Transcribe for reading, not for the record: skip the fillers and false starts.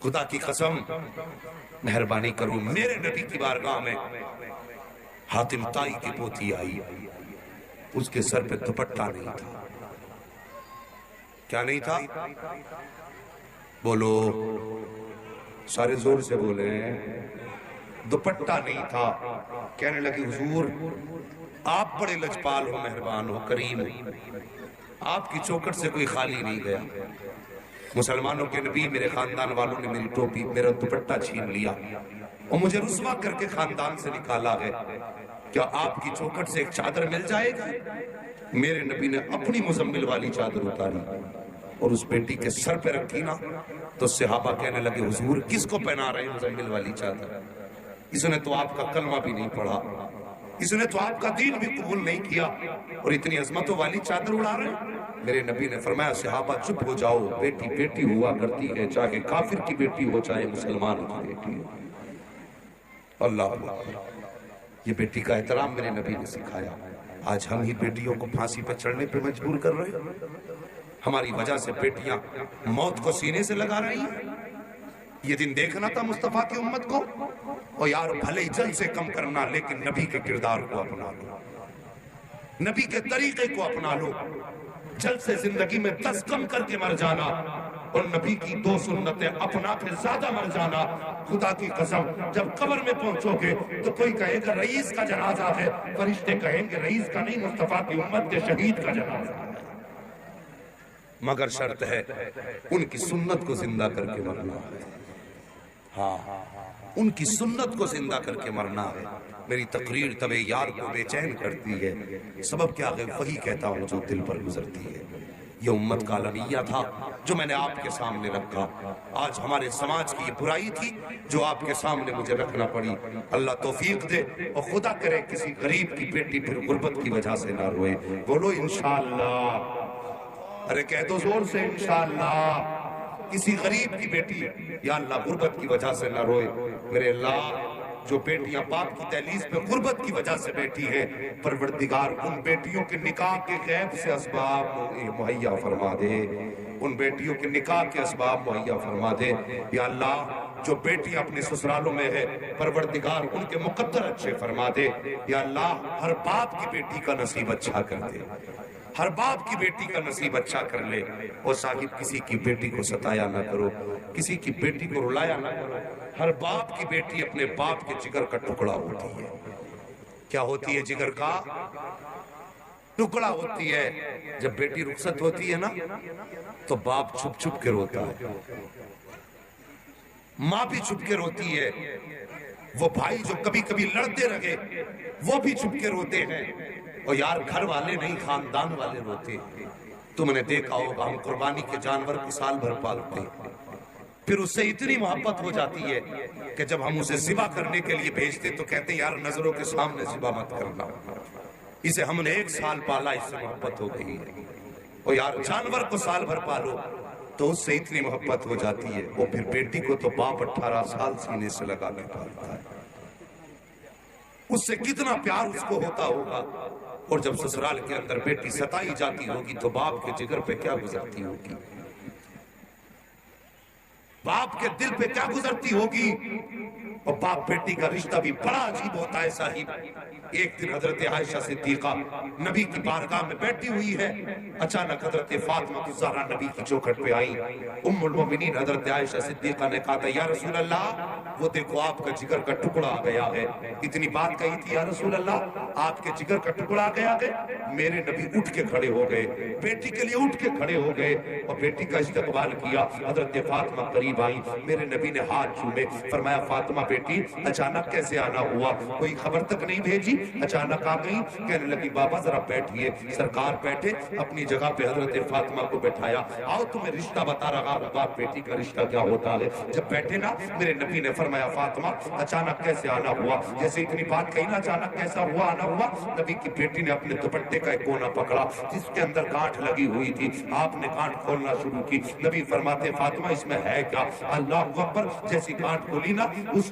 خدا کی قسم مہربانی کرو، میرے نبی کی بارگاہ میں حاتم طائی کی پوتی آئی، اس کے سر پہ دوپٹہ نہیں تھا۔ کیا نہیں تھا؟ بولو، سارے زور سے بولے ہیں، دوپٹہ نہیں تھا۔ کہنے لگی حضور آپ بڑے لجپال ہو، مہربان ہو، کریم ہو، آپ کی چوکھٹ سے کوئی خالی نہیں گیا۔ مسلمانوں کے نبی میرے خاندان والوں نے میری ٹوپی، میرا دوپٹہ چھین لیا اور مجھے رسوا کر کے خاندان سے نکالا ہے، کیا آپ کی چوکھٹ سے ایک چادر مل جائے گا؟ میرے نبی نے اپنی مزمل والی چادر اتاری اور اس بیٹی کے سر پہ رکھی نا، تو صحابہ کہنے لگے حضور کس کو پہنا رہے ہیں مزمل والی چادر؟ اس نے تو آپ کا کلمہ بھی نہیں پڑھا، اس نے تو آپ کا دین بھی قبول نہیں کیا اور اتنی عظمتوں والی چادر اڑا رہے ہیں۔ میرے نبی نے فرمایا صحابہ چپ ہو جاؤ، بیٹی بیٹی ہوا کرتی ہے، چاہے کافر کی بیٹی ہو چاہے مسلمان کی بیٹی ہو۔ اللہ اکبر، یہ بیٹی کا احترام میرے نبی نے سکھایا۔ آج ہم ہی بیٹیوں کو پھانسی پر چڑھنے پہ مجبور کر رہے ہیں، ہماری وجہ سے بیٹیاں موت کو سینے سے لگا رہی ہیں۔ یہ دن دیکھنا تھا مصطفیٰ کی امت کو، اور یار بھلے ہی جلد سے کم کرنا لیکن نبی کے کردار کو اپنا لو، نبی کے طریقے کو اپنا لو۔ جلد سے زندگی میں 10 کم کر کے مر جانا اور نبی کی 2 سنتیں اپنا کے زیادہ مر جانا۔ خدا کی قسم جب قبر میں پہنچو گے تو کوئی کہے گا رئیس کا جنازہ ہے، فرشتے کہیں گے رئیس کا نہیں، مصطفیٰ کی امت کے شہید کا جنازہ ہے۔ مگر شرط ہے ان کی سنت کو زندہ کر کے مرنا ہے، ہاں ان کی سنت کو زندہ کر کے مرنا ہے۔ میری تقریر طبع یار کو بے چین کرتی ہے، سبب کیا ہے وہی کہتا ہوں جو دل پر گزرتی ہے۔ یہ امت کا المیہ تھا جو میں نے آپ کے سامنے رکھا، آج ہمارے سماج کی یہ برائی تھی جو آپ کے سامنے مجھے رکھنا پڑی۔ اللہ توفیق دے اور خدا کرے کسی غریب کی بیٹی پھر غربت کی وجہ سے نہ روئے۔ بولو انشاءاللہ، ارے کہہ دو زور سے انشاءاللہ، کسی غریب کی بیٹی یا اللہ غربت کی وجہ سے نہ روئے۔ میرے اللہ جو بیٹیاں باپ کی دہلیز پہ غربت کی وجہ سے بیٹھی ہیں، پروردگار ان بیٹیوں کے نکاح کے غیب سے اسباب مہیا فرما دے، ان بیٹیوں کے نکاح کے اسباب مہیا فرما دے۔ یا اللہ جو بیٹی اپنے سسرالوں میں ہے پروردگار ان کے مقدر اچھے فرما دے۔ یا اللہ ہر باپ کی بیٹی کا نصیب اچھا کر دے، ہر باپ کی بیٹی کا نصیب اچھا کر لے۔ اور صاحب کسی کی بیٹی کو ستایا نہ کرو، کسی کی بیٹی کو رلایا نہ کرو۔ ہر باپ کی بیٹی اپنے باپ کے جگر کا ٹکڑا ہوتی ہے۔ کیا ہوتی ہے؟ جگر کا ٹکڑا ہوتی ہے۔ جب بیٹی رخصت ہوتی ہے نا تو باپ چھپ چھپ کے روتا ہے، ماں بھی چھپ کے روتی ہے، وہ بھائی جو کبھی کبھی لڑتے رہے وہ بھی چھپ کے روتے ہیں، اور یار گھر والے نہیں خاندان والے روتے ہیں۔ تم نے دیکھا ہوگا ہم قربانی کے جانور کو سال بھر پالتے ہیں، پھر اس سے اتنی محبت ہو جاتی ہے کہ جب ہم اسے ذبح کرنے کے لیے بھیجتے تو کہتے ہیں یار نظروں کے سامنے ذبح مت کرنا، اسے ہم نے 1 سال پالا، اس سے محبت ہو گئی ہے۔ اور یار جانور کو سال بھر پالو تو اس سے اتنی محبت ہو جاتی ہے۔ اور پھر بیٹی کو تو باپ 18 سال سینے سے لگا کے پالتا ہے، اس سے کتنا پیار اس کو ہوتا ہوگا۔ اور جب سسرال کے اندر بیٹی ستائی جاتی ہوگی تو باپ کے جگر پہ کیا گزرتی ہوگی، باپ کے دل پہ کیا گزرتی ہوگی۔ اور باپ بیٹی کا رشتہ بھی بڑا عجیب ہوتا ہے صاحب۔ ایک دن حضرت عائشہ صدیقہ نبی کی بارگاہ میں بیٹھی ہوئی ہے، اچانک حضرت فاطمہ الزہرا نبی کی چوکھٹ پہ آئی۔ ام المومنین حضرت عائشہ صدیقہ نے کہا تھا یا رسول اللہ وہ دیکھو آپ کا جگر کا ٹکڑا آ گیا ہے۔ اتنی بات کہی تھی یا رسول اللہ آپ کے جگر کا ٹکڑا آ گیا ہے۔ میرے نبی اٹھ کے کھڑے ہو گئے، بیٹی کے لیے اٹھ کے کھڑے ہو گئے اور بیٹی کا استقبال کیا۔ حضرت فاطمہ قریب آئی، میرے نبی نے ہاتھ چومے، فرمایا فاطمہ بیٹی اچانک کیسے آنا ہوا، کوئی خبر تک نہیں بھیجی، اچانک آ گئی؟ کہنے لگی بابا ذرا بیٹھیے۔ سرکار بیٹھے، اپنی جگہ پہ حضرت فاطمہ کو بٹھایا۔ آؤ تمہیں رشتہ بتا رہا ہوں باپ بیٹی کا رشتہ کیا ہوتا ہے۔ جب بیٹھے نا میرے نبی نے فرمایا فاطمہ اچانک کیسے آنا ہوا، جیسے اتنی بات کہی نا اچانک کیسا ہوا آنا ہوا۔ نبی کی بیٹی نے اپنے دوپٹے کا ایک کونا پکڑا جس کے اندر گانٹھ لگی ہوئی تھی، آپ نے گانٹھ کھولنا شروع کی۔ نبی فرماتے فاطمہ اس میں ہے کیا؟ اللہ اکبر، جیسی گانٹھ کھولی نا اس